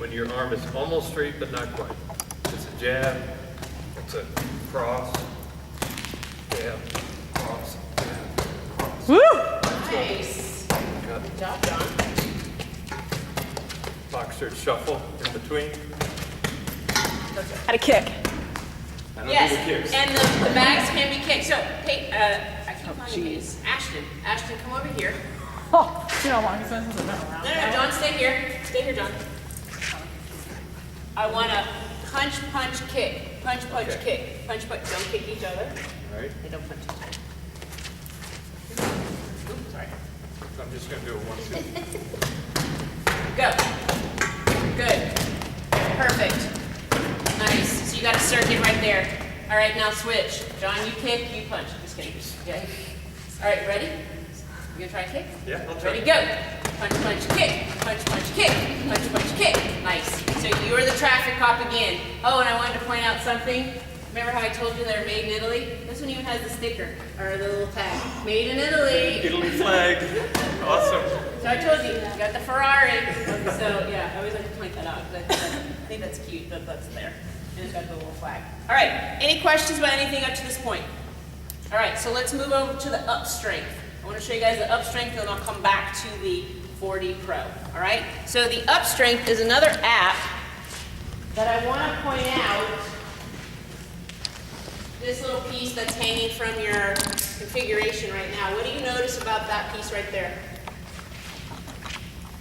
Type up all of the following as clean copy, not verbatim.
when your arm is almost straight but not quite. It's a jab, it's a cross, jab, cross, jab, cross. Woo! Nice. Got Good job, John. boxer shuffle in between. How to kick. I don't Yes, do the kicks. and the bags can be kicked. So, hey, I keep finding these. Ashton, come over here. Oh, you know how long it's been since I've been around. No, John, stay here. Stay here, John. I want to punch, punch, kick. Punch, punch, Okay. kick. Punch, punch. Don't kick each other. All right, They don't punch each other. Oops, sorry. so I'm just gonna do a 1, 2. Go. Good. Perfect. Nice. So you got a circuit right there. All right, now switch. John, you kick, you punch. Just kidding. Okay. All right, ready? You gonna try to kick? Yeah, I'll try. Ready, go. Punch, punch, kick. Punch, punch, kick. Punch, punch, kick. Nice. So you're the traffic cop again. Oh, and I wanted to point out something. Remember how I told you they're made in Italy? This one even has the sticker, or the little tag. Made in Italy. Italy flag, awesome. So I told you, you got the Ferrari. So yeah, I always like to point that out, because I think that's cute that that's there. And it's got the little flag. All right, any questions about anything up to this point? All right, so let's move over to the up strength. I want to show you guys the up strength, and then I'll come back to the 4D Pro. All right, so the up strength is another app that I want to point out. This little piece that's hanging from your configuration right now. What do you notice about that piece right there?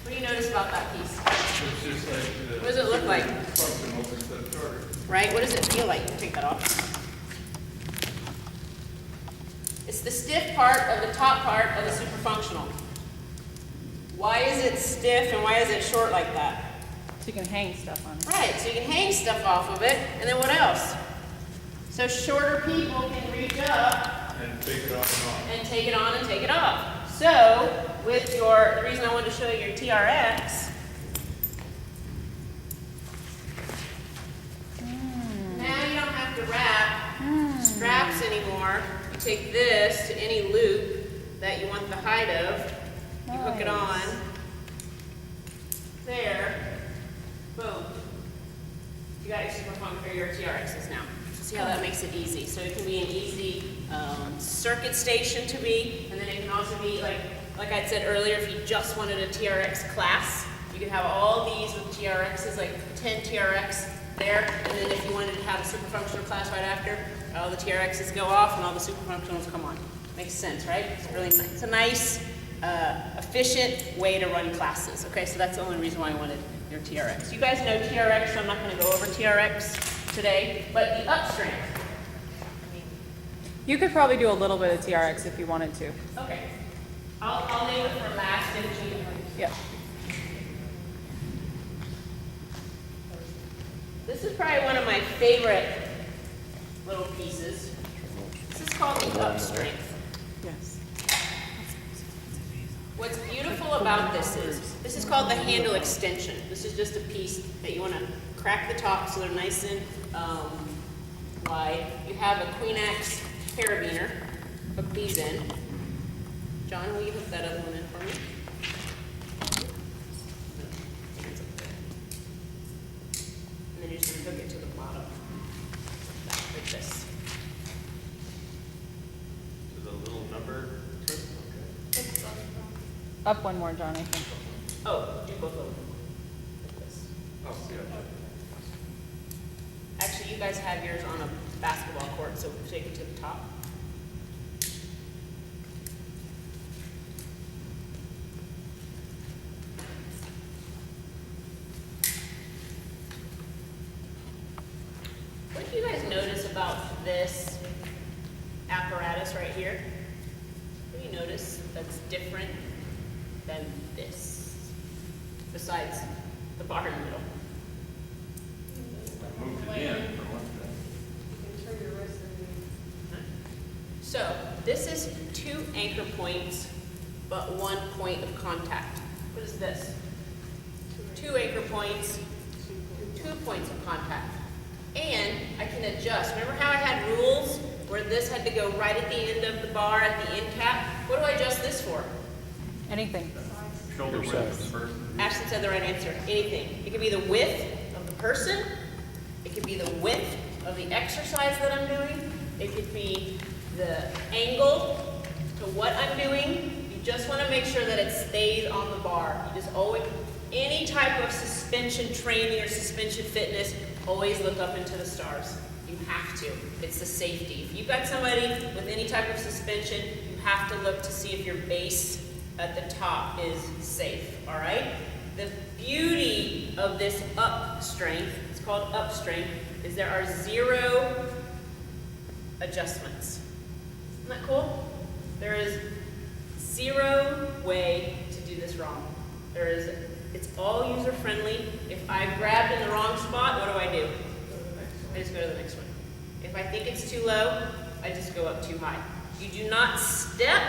What do you notice about that piece? It's just like the. What does it look like? Functional instead of shorter. Right? What does it feel like? Take that off. It's the stiff part of the top part of the super functional. Why is it stiff and why is it short like that? So you can hang stuff on it. Right, so you can hang stuff off of it, and then what else? So shorter people can reach up And take it off and off. and take it on and take it off. So with the reason I wanted to show you your TRX, now you don't have to wrap straps anymore. You take this to any loop that you want the height of, you hook it on, there, boom. You got your super fun for your TRXs now. See how that makes it easy. So it can be an easy circuit station to be, and then it can also be like I said earlier, if you just wanted a TRX class, you could have all these with TRXs, like 10 TRX there, and then if you wanted to have a super functional class right after, all the TRXs go off and all the super functionals come on. Makes sense, right? It's really nice. It's a nice, efficient way to run classes. Okay, so that's the only reason why I wanted your TRX. You guys know TRX, so I'm not going to go over TRX today, but the up strength. You could probably do a little bit of TRX if you wanted to. Okay, I'll leave it for last if you. Yeah. This is probably one of my favorite little pieces. This is called the up strength. Yes. What's beautiful about this is called the handle extension. This is just a piece that you want to crack the top so they're nice and wide. You have a Queen-X carabiner. Hook these in. John, will you hook that other one in for me? And then you're just going to hook it to the bottom. Like this. To the little number. Okay. Up one more, John, I think. Oh, do both of them. Like this. Oh, yeah. Actually, you guys have yours on a basketball court, so take it to the top. What do you guys notice about this apparatus right here? What do you notice that's different than this? Besides the bar in the middle. Moved it in for one thing. So this is 2 anchor points, but 1 point of contact. What is this? 2 anchor points, 2 points of contact. And I can adjust. Remember how I had rules where this had to go right at the end of the bar at the end cap? What do I adjust this for? Anything. Shoulder width first. Ashton said the right answer, anything. It could be the width of the person, it could be the width of the exercise that I'm doing, it could be the angle to what I'm doing. You just want to make sure that it stays on the bar. You just always, any type of suspension training or suspension fitness, always look up into the stars. You have to. It's the safety. If you've got somebody with any type of suspension, you have to look to see if your base at the top is safe, all right? The beauty of this up strength, it's called up strength, is there are 0 adjustments. Isn't that cool? There is 0 way to do this wrong. It's all user friendly. If I've grabbed in the wrong spot, what do? I just go to the next one. If I think it's too low, I just go up too high. You do not step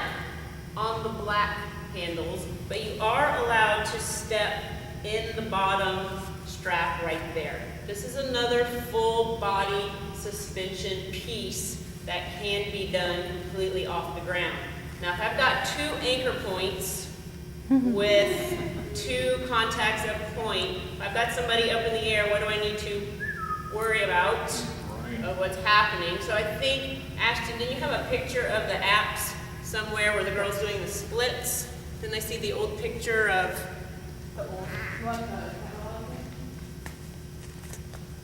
on the black handles, but you are allowed to step in the bottom strap right there. This is another full body suspension piece that can be done completely off the ground. Now, if I've got 2 anchor points with 2 contacts at a point, if I've got somebody up in the air, what do I need to worry about of what's happening? So I think, Ashton, didn't you have a picture of the apps somewhere where the girl's doing the splits? Didn't I see the old picture of the old? You want the catalog?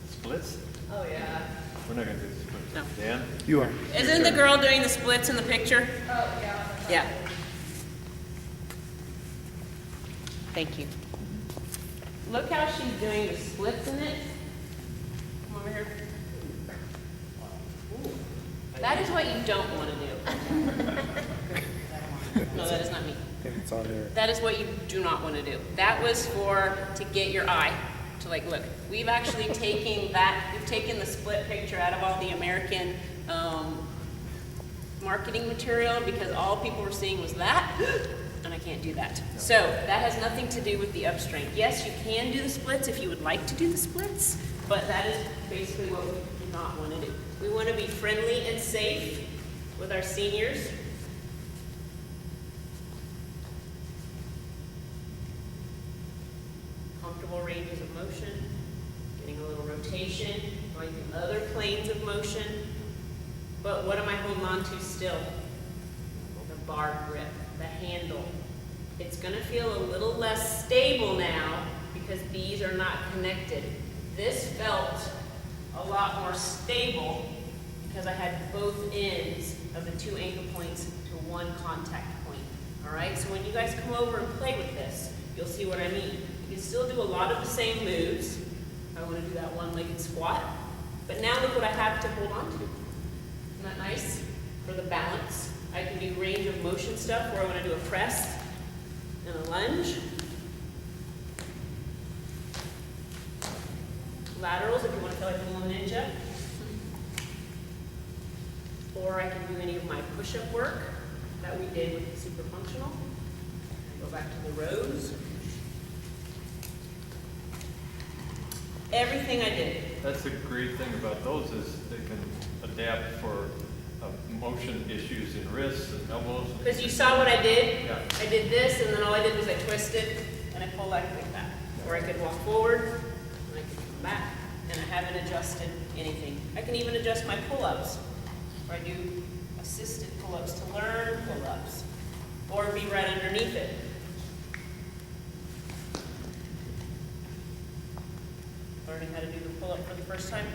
Splits? Oh, yeah. We're not gonna do the splits. No. Dan? You are. Isn't the girl doing the splits in the picture? Oh, yeah. Yeah. Thank you. Look how she's doing the splits in it. Come over here. That is what you don't want to do. No, that is not me. It's on there. That is what you do not want to do. That was to get your eye to like, look. We've actually taken the split picture out of all the American marketing material because all people were seeing was that, and I can't do that. So that has nothing to do with the up strength. Yes, you can do the splits if you would like to do the splits, but that is basically what we do not want to do. We want to be friendly and safe with our seniors. Comfortable ranges of motion, getting a little rotation, going through other planes of motion. But what am I holding on to still? The bar grip, the handle. It's going to feel a little less stable now because these are not connected. This felt a lot more stable because I had both ends of the 2 anchor points to 1 contact point. All right, so when you guys come over and play with this, you'll see what I mean. You can still do a lot of the same moves. I want to do that 1-legged squat, but now look what I have to hold on to. Isn't that nice? For the balance. I can do range of motion stuff where I want to do a press and a lunge. Laterals if you want to feel like a little ninja. Or I can do any of my push-up work that we did with the super functional. Go back to the rows. Everything I did. That's the great thing about those is they can adapt for motion issues in wrists and elbows. Because you saw what I did? Yeah. I did this, and then all I did was I twisted, and I pulled back like that. Or I could walk forward, and I could come back, and I haven't adjusted anything. I can even adjust my pull-ups, or I do assisted pull-ups to learn pull-ups, or be right underneath it. Learning how to do the pull-up for the first time.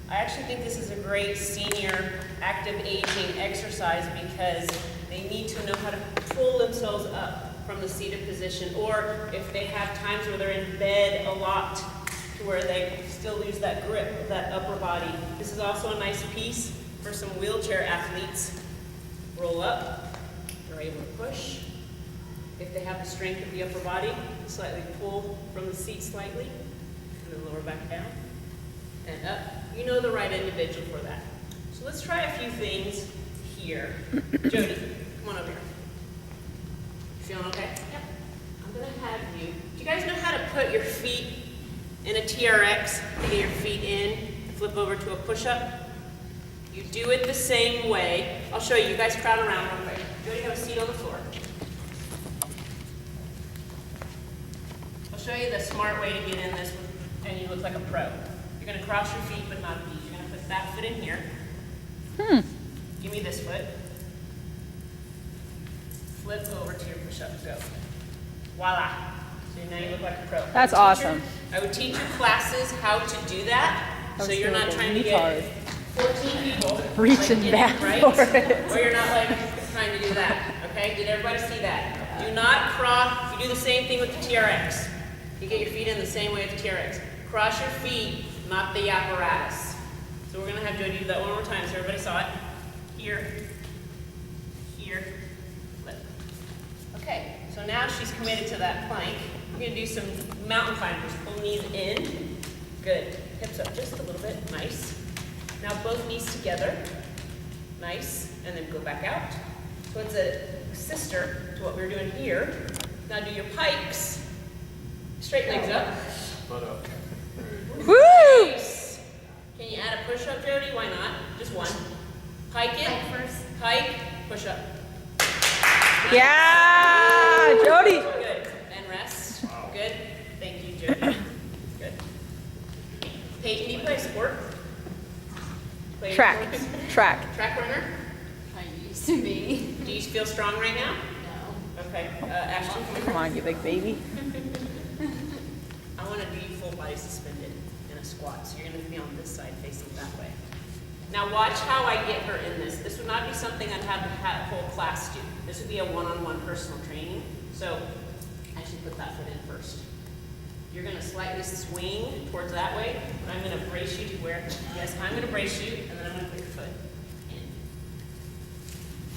I actually think this is a great senior active aging exercise because they need to know how to pull themselves up from the seated position, or if they have times where they're in bed a lot to where they still lose that grip of that upper body. This is also a nice piece for some wheelchair athletes. Roll up, they're able to push. If they have the strength of the upper body, slightly pull from the seat slightly, and then lower back down and up. You know the right individual for that. So let's try a few things here. Jody, come on over here. Feeling okay? Yep. I'm gonna have you, do you guys know how to put your feet in a TRX to get your feet in and flip over to a push-up? You do it the same way. I'll show you. You guys crowd around real quick. Jody, have a seat on the floor. I'll show show you the smart way to get in this, and you look like a pro. You're gonna cross your feet, but not these. You're gonna put that foot in here. Give me this foot. Flip over to your push-up. Go. Voila. So now you look like a pro. That's awesome. I would teach your classes how to do that, so you're not trying to get 14 people Reaching like, back right? for it. Or you're not like trying to do that. Okay? Did everybody see that? Do not cross. You do the same thing with the TRX. You get your feet in the same way with the TRX. Cross your feet, not the apparatus. So we're gonna have Jody do that one more time so everybody saw it. Here, here, flip. Okay, so now she's committed to that plank. We're gonna do some mountain climbers. Pull knees in. Good. Hips up just a little bit. Nice. Now both knees together. Nice. And then go back out. So it's a sister to what we were doing here. Now do your pikes. Straight legs up. Butt up. Woo! Nice. Can you add a push-up, Jody? Why not? Just one. Pike it. Pike, push up. Yeah, Jody. Good. And rest. Good. Thank you, Jody. Good. Hey, can you play a sport? Play a Track. sport? Track. Runner? I used to be. Do you feel strong right now? No. Okay. Ashton, come Come on, you big baby. I want to do you full body suspended in a squat. So you're going to be on this side facing that way. Now watch how I get her in this. This would not be something I'd have a whole class do. This would be a one-on-one personal training. So I should put that foot in first. You're going to slightly swing towards that way. But I'm going to brace you to where, yes, I'm going to brace you, and then I'm going to put your foot in.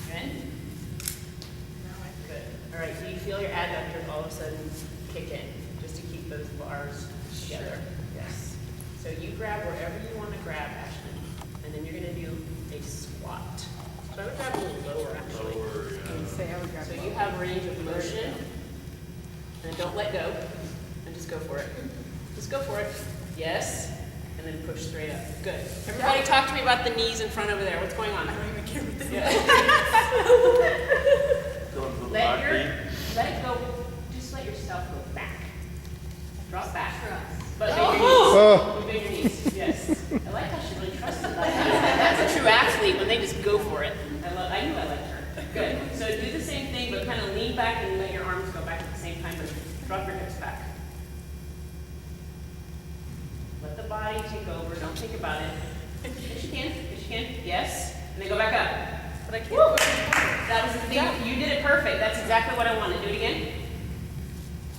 Good? Good. All right, so you feel your adductors all of a sudden kick in, just to keep those bars together. Yes. So you grab wherever you want to grab, Ashton, and then you're going to do a squat. So I would grab a little lower, actually. So you have range of motion, and don't let go, and just go for it. Just go for it. Yes. And then push straight up. Good. Everybody talk to me about the knees in front over there. What's going on? I don't even care what this let it go. Just let yourself go back. Drop back. But bend your knees. Yes. I like how she really trusted that. That's a true athlete when they just go for it. I knew I liked her. Good. So do the same thing, but kind of lean back and let your arms go back at the same time, but drop your hips back. Let the body take over. Don't think about it. Yes, you can. Yes, you can. Yes. And then go back up. But I can't. That was the thing. You did it perfect. That's exactly what I wanted. Do it again.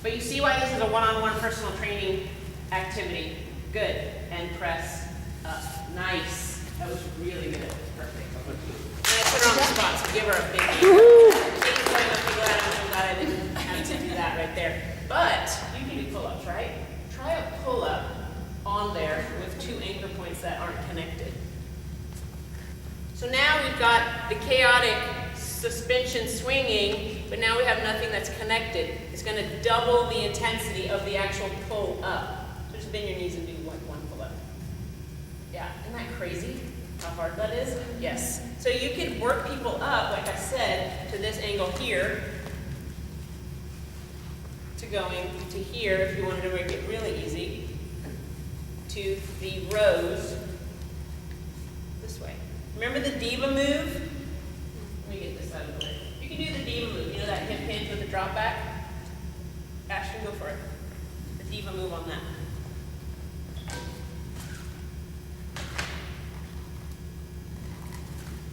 But you see why this is a one-on-one personal training activity. Good. And press up. Nice. That was really good. Perfect. And I put her on the spot, so give her a big hand. Kate's going up to go out. I'm glad I didn't have to do that right there. But you can do pull-ups, right? Try a pull-up on there with two anchor points that aren't connected. So now we've got the chaotic suspension swinging, but now we have nothing that's connected. It's going to double the intensity of the actual pull up. So just bend your knees and do like one pull up. Yeah, isn't that crazy how hard that is? Yes. So you can work people up, like I said, to this angle here, to going to here if you wanted to make it really easy, to the rows this way. Remember the diva move? Let me get this out of the way. You can do the diva move. You know that hip hinge with the drop back? Ashton, go for it. The diva move on that.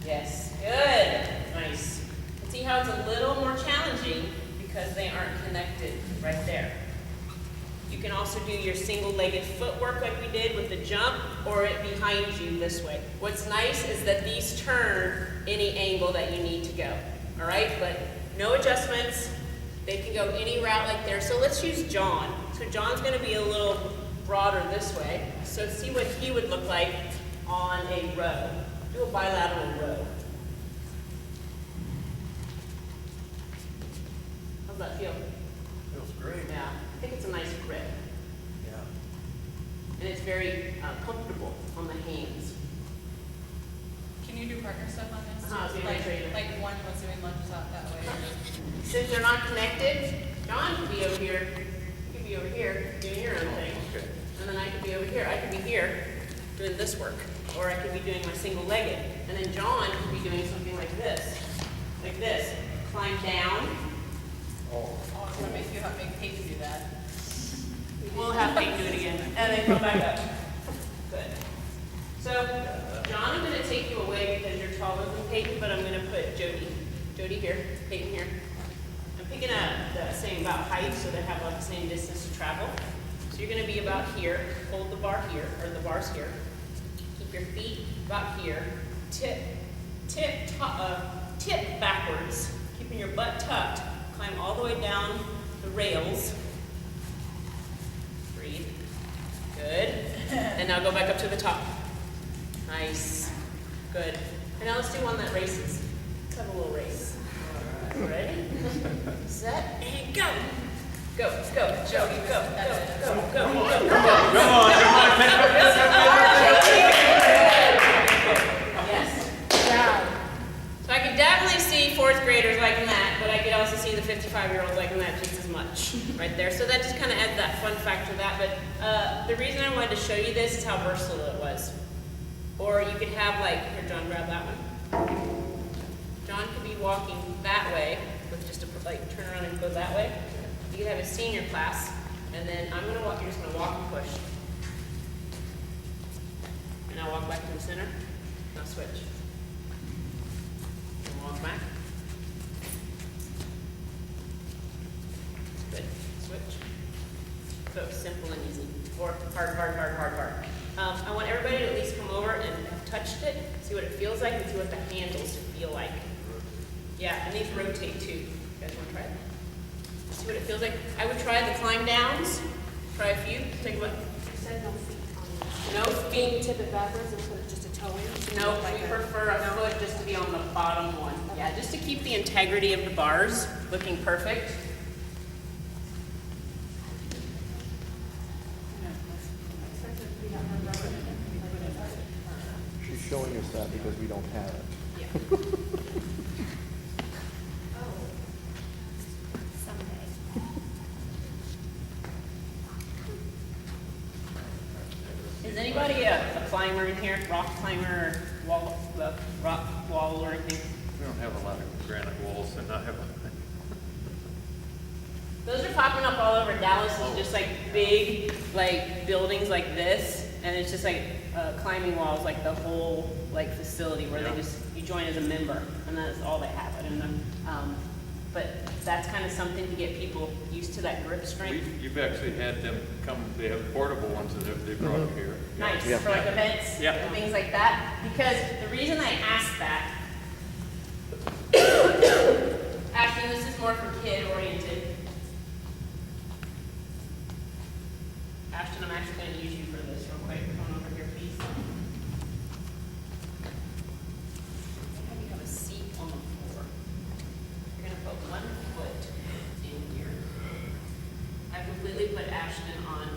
Yes, good. Nice. And see how it's a little more challenging because they aren't connected right there. You can also do your single-legged footwork like we did with the jump, or it behind you this way. What's nice is that these turn any angle that you need to go, all right? But no adjustments. They can go any route like there. So let's use John. So John's gonna be a little broader this way. So see what he would look like on a row. Do a bilateral row. How's that feel? Feels great. Yeah, I think it's a nice grip. Yeah. And it's very comfortable on the hands. Can you do partner stuff on this? I was gonna show you. Like one was doing lunges out that way. Since they're not connected, John could be over here. He could be be over here doing your own thing. Okay. And then I could be over here. I could be here doing this work. Or I could be doing my single-legged. And then John could be doing something like this. Like this. Climb down. Oh, I'm gonna make you have make Peyton do that. We'll have Peyton do it again. And then come back up. Good. So, John, I'm going to take you away because you're taller than Peyton, but I'm going to put Jody here, Peyton here. I'm picking up the same about height so they have like the same distance to travel. So you're going to be about here, hold the bar here, or the bars here. Keep your feet about here. Tip backwards, keeping your butt tucked. Climb all the way down the rails. Breathe. Good. And now go back up to the top. Nice. Good. And now let's do one that races. Let's have a little race. Ready? Set, and go. Go, Jody, go. Yes. So I can definitely see fourth graders liking that, but I could also see the 55-year-old liking that just as much right there. So that just kind of adds that fun factor to that. But the reason I wanted to show you this is how versatile it was. Or you could have like, here, John, grab that one. John could be walking that way with just a, like, turn around and go that way. You could have a senior class, and then I'm gonna walk, you're just gonna walk and push. And now walk back to the center. Now switch. And walk back. Good. Switch. So simple and easy. Or hard. I want everybody to at least come over and have touched it, see what it feels like, and see what the handles feel like. Yeah, and these rotate too. You guys want to try it? See what it feels like. I would try the climb downs. Try a few. Take what? You said no feet on this. No feet. Tip it backwards and put just a toe in? No, we prefer a foot just to be on the bottom one. Yeah, just to keep the integrity of the bars looking perfect. She's showing us that because we don't have it. Yeah. Is anybody a climber in here? Rock climber or rock wall or anything? We don't have a lot of granite walls and I have a. Those are popping up all over Dallas. It's just like big, like buildings like this, and it's just like climbing walls, like the whole like facility where they just you join as a member, and that's all they have. I don't know, but that's kind of something to get people used to that grip strength. You've actually had them come, they have portable ones that they brought here. Nice Yeah. for like events Yeah. and things like that. Because the reason I asked that, Ashton, this is more for kid oriented. Ashton, I'm actually going to use you for this real quick. Come on over here, please. Have you have a seat on the floor? You're going to put one foot in here. I completely put Ashton on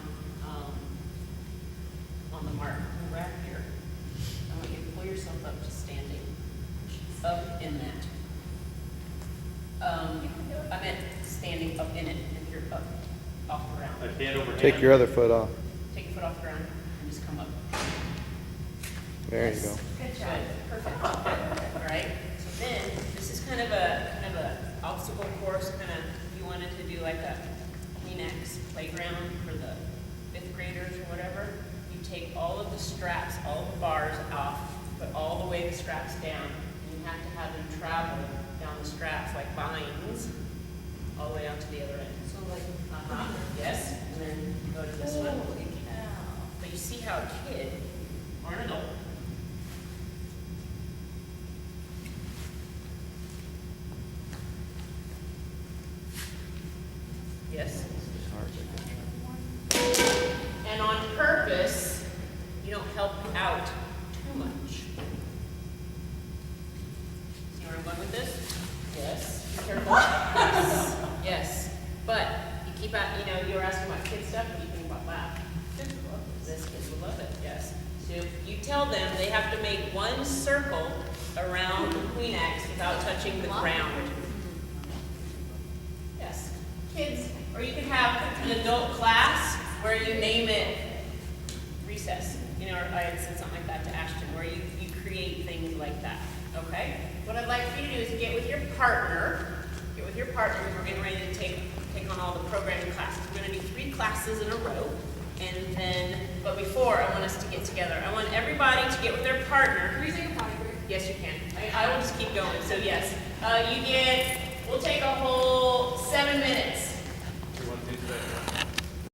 the mark. We're right here. I want you to pull yourself up to standing. Up in that. I meant standing up in it, and you're up off the ground. Like hand over hand. Take your other foot off. Take your foot off the ground and just come up. There you go. Good job. Perfect. All right. So then, this is kind of a obstacle course. Kind of, you wanted to do like a Kleenex playground for the 5th graders or whatever. You take all of the straps, all the bars off, put all the way the straps down, and you have to have them travel down the straps like vines, all the way out to the other end. So like, yes, and then go to this one. But you see how a kid or an adult yes. And on purpose, you don't help out too much. See where I'm going with this? Yes. Be careful. Yes. Yes. But you keep out, you were asking about kid stuff, what do you think about that? This kids will love it, yes. So you tell them they have to make one circle around the Kleenex without touching the ground. Yes. Kids Or you can have an adult class where you name it recess. You know, or I had said something like that to Ashton, where you create things like that, okay? What I'd like for you to do is get with your partner, because we're getting ready to take on all the programming classes. We're gonna do 3 classes in a row, and then, but before, I want us to get together. I want everybody to get with their partner. Can we take a potty break? Yes, you can. I will just keep going, so yes. We'll take a whole 7 minutes